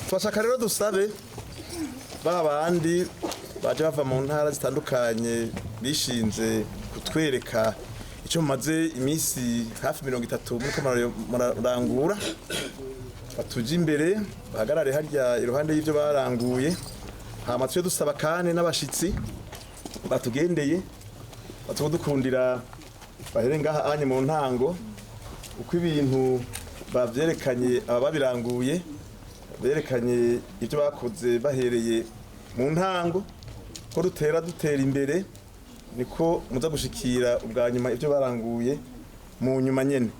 Twashaka rero dusabe babandi baje bava mu ntara zitandukanye bishinze kutwereka icyo mumaze iminsi hafi 30 muri murarangura batuje imbere bahagarare harya iruhande y'ivyo baranguye hama twe dusaba kane n'abashitsi batugendeye batudukundira bahere ngaha anye mu ntango uko ibintu bavyerekanye ababiranguye berekanye ibyo bakoze bahereye mu ntango ko dutera imbere niko muza gushikira ubwa nyuma ibyo baranguye mu nyuma nyene.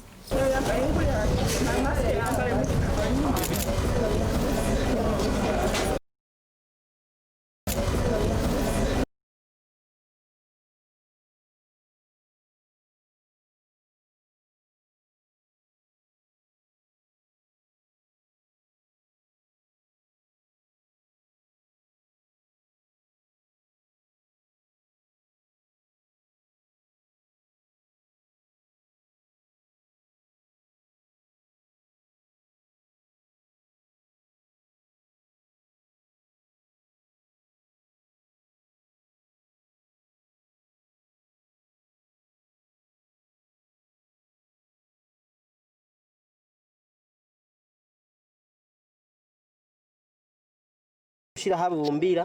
Shira habumbira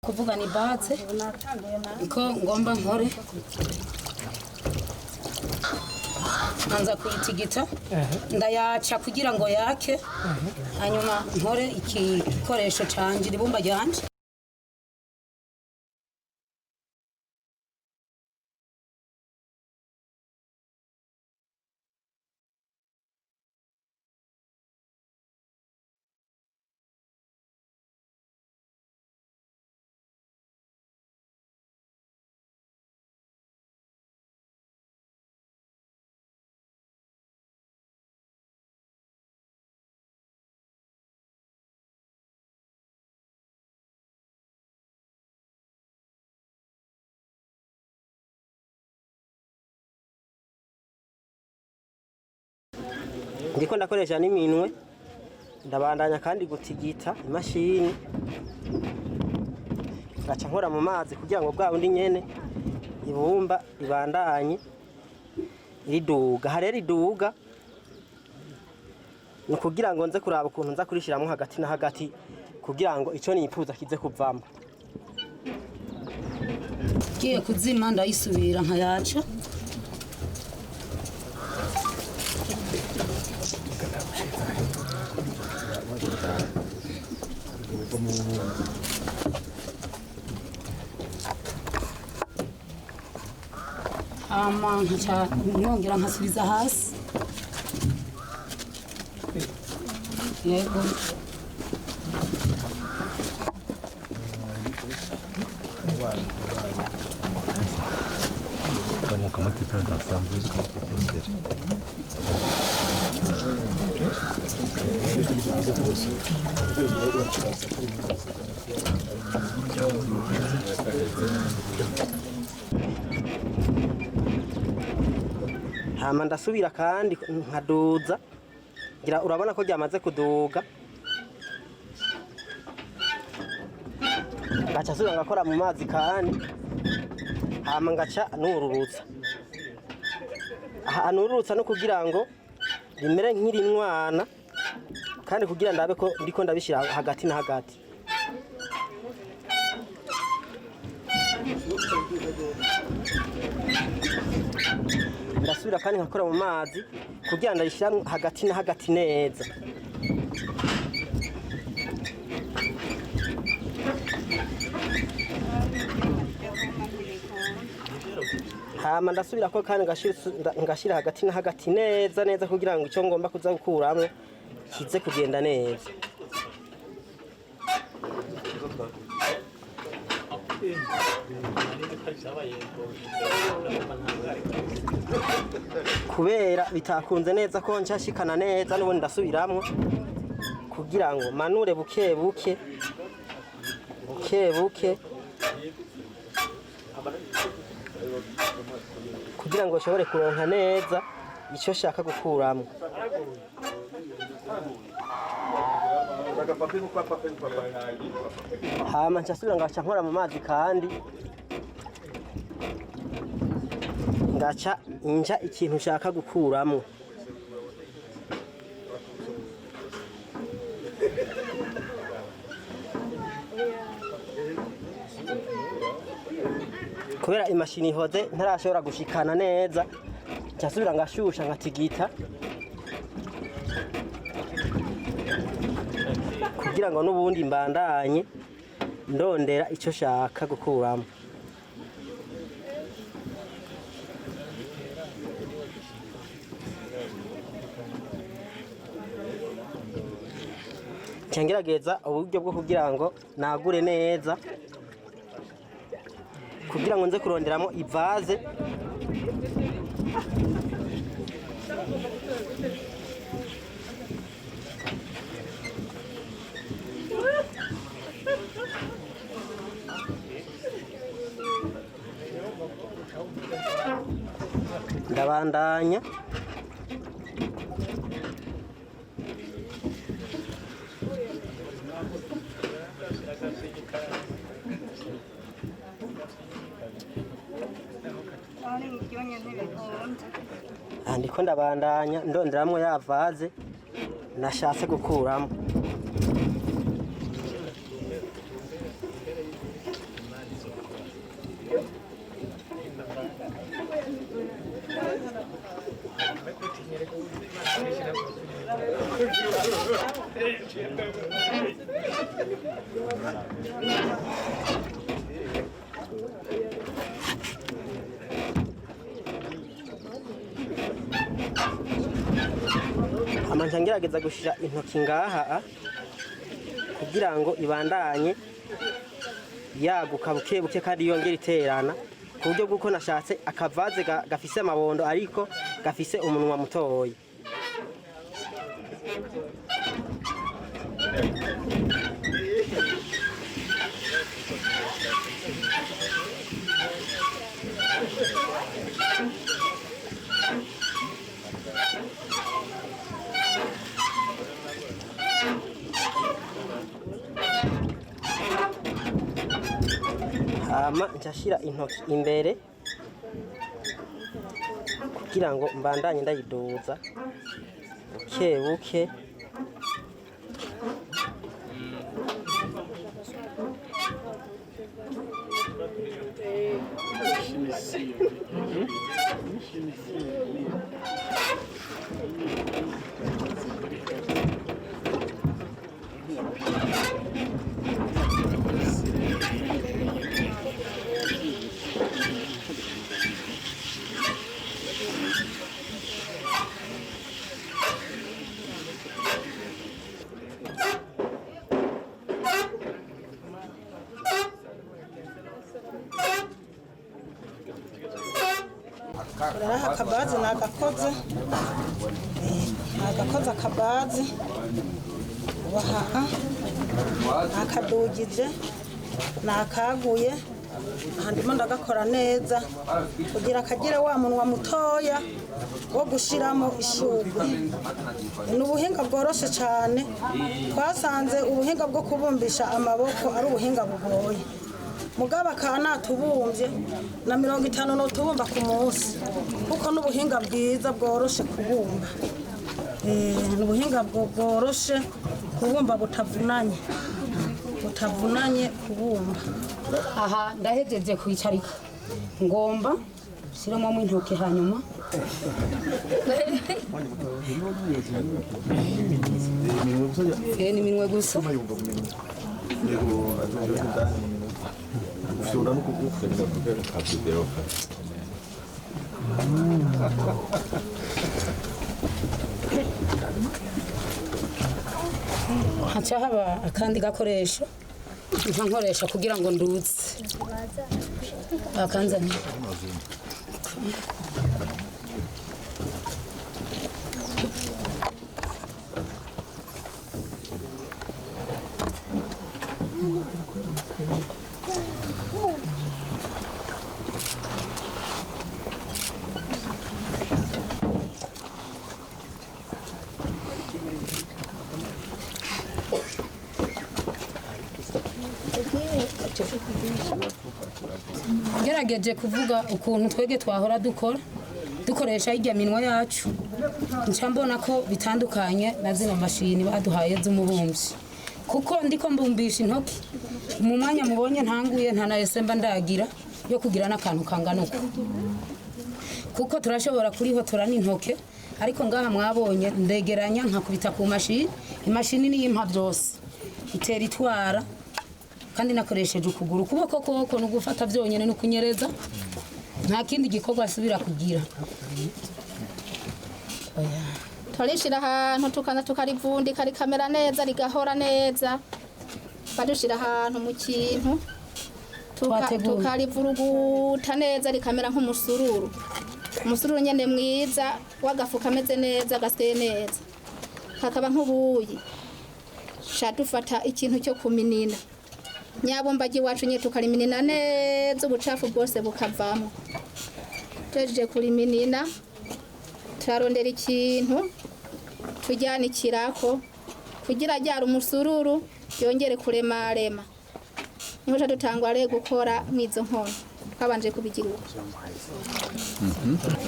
kuvuga ni batse ko ngomba nkore anza kuyitigita ndayaca kugira ngo yake hanyuma nkore igikoresho canje ibumba ryanje ndiko ndakoresha n'iminwe ndabandanya kandi gutigita imashini gaca nkora mu mazi kugira ngo bwa undi nyene ibumba ribandanye riduga harera riduga ni kugira ngo nze kuraba ukuntu nza kurishiramo hagati na hagati kugira ngo ico nifuza kize kuvamo kiye kuzima ndayisubira nkayaca nkaca nyongera nkasubiza hasi yego hama ndasubira kandi nkaduza ngira urabona ko ryamaze kuduga gaca subira ngakora mu mazi kandi hama ngaca nururutsa nururutsa no kugira ngo rimere nk'irinwana kandi kugira ndabe ko ndiko ndabishira hagati na hagati ndasubira kandi nkakora mu mazi kugira ndayishira hagati na hagati neza hama ndasubira ko kandi ngashira hagati na hagati neza neza kugira ngo icyo ngomba kuza gukuramwo kize kugenda neza. Kubera bitakunze neza ko nshashikana neza n'ubundi ndasubiramwo kugira ngo manure buke buke kugira ngo ushobore kuronka neza icyo shaka gukuramo. Hama nshasubira ngaca nkora mu mazi kandi ngaca inja ikintu shaka gukuramo. Kubera imashini ihoze ntarashobora gushikana neza nshasubira ngashusha nkatigita kugira ngo n'ubundi mbandanye ndondera icyo shaka gukuramo. Ngerageza uburyo bwo kugira ngo nagure neza kugira ngo nze kuronderamo ivaze ndabandanya ndiko ndabandanya ndonderamwo ya vaze nashatse gukuramo. Amanje ngerageza gushira intoki ngaha kugira ngo ibandanye yaguka buke buke kandi yongera iterana ku buryo bw'uko nashatse akavaze gafise amabondo ariko gafise umunwa mutoya. Hama nshashira intoki imbere kugira ngo mbandanye ndayiduza buke buke. Akabazi nagakoze akabazi waha akadugije nakaguye handimo ndagakora neza kugira akagire wa munwa mutoya wo gushiramo ishugwe. N'ubuhinga bworoshe cyane, twasanze ubuhinga bwo kubumbisha amaboko ari ubuhinga bugoye. Mugaba kana tubumbye na 50 no tubumba ku munsi kuko n'ubuhinga bwiza bworoshe kubumba. N'ubuhinga bworoshe kubumba butavunanye kubumba. Aha ndahejeje kwicarika ngomba siramo mu intoke hanyuma ni minwe gusa ushobora no kugufasha haca haba akandi gakoresho nka nkoresha kugira ngo ndutse akanzanye gerageje kuvuga ukuntu twege twahora dukoresha irya minwa yacu nca mbona ko bitandukanye na zino mashini baduhaye z'umubumbyi kuko ndiko mbumbisha intoki mu mwanya mubonye ntanguye nta na esemba ndagira yo kugira n'akantu kangana uko kuko turashobora kurihotora n'intoke ariko ngaha mwabonye ndegeranya nkakubita ku mashini imashini niyo impa byose itera itwara kandi nakoresheje ukuguru kuboko koko no gufata byonyene no kunyereza nta kindi gikorwa asubira kugira turishira ahantu tukaza tukarivundika rikamera neza rigahora neza badushira ahantu mu kintu tukarivuruguta neza rikamera nk'umusururu umusururu nyene mwiza wagafu kameze neza gaseye neza kakaba nk'ubuyi shadufata ikintu cyo kuminina nyabomba giwacu nye tukariminina neza ubucafu bwose bukavamo teje kuriminina turarondera ikintu tujyanikirako kugira ryara umusururu yongere kuremarema niho dutangwa rero gukora mwizo nkono twabanje kubigira uko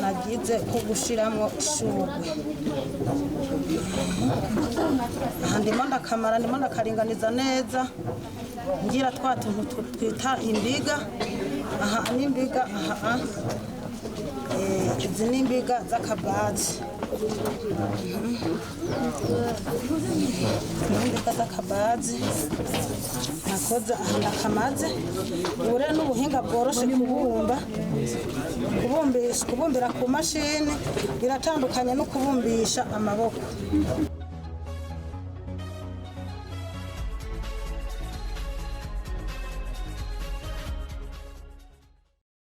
nagize ko gushiramo ishurwe aha ndimo ndakamara ndimo ndakaringaniza neza ngira twa tuntu twita imbiga aha n'imbiga aha izi n'imbiga z'akabazi imbiga z'akabazi nakoze aha ndakamaze ubu rero n'ubuhinga bworoshe kubumbira ku mashini biratandukanye no kubumbisha amaboko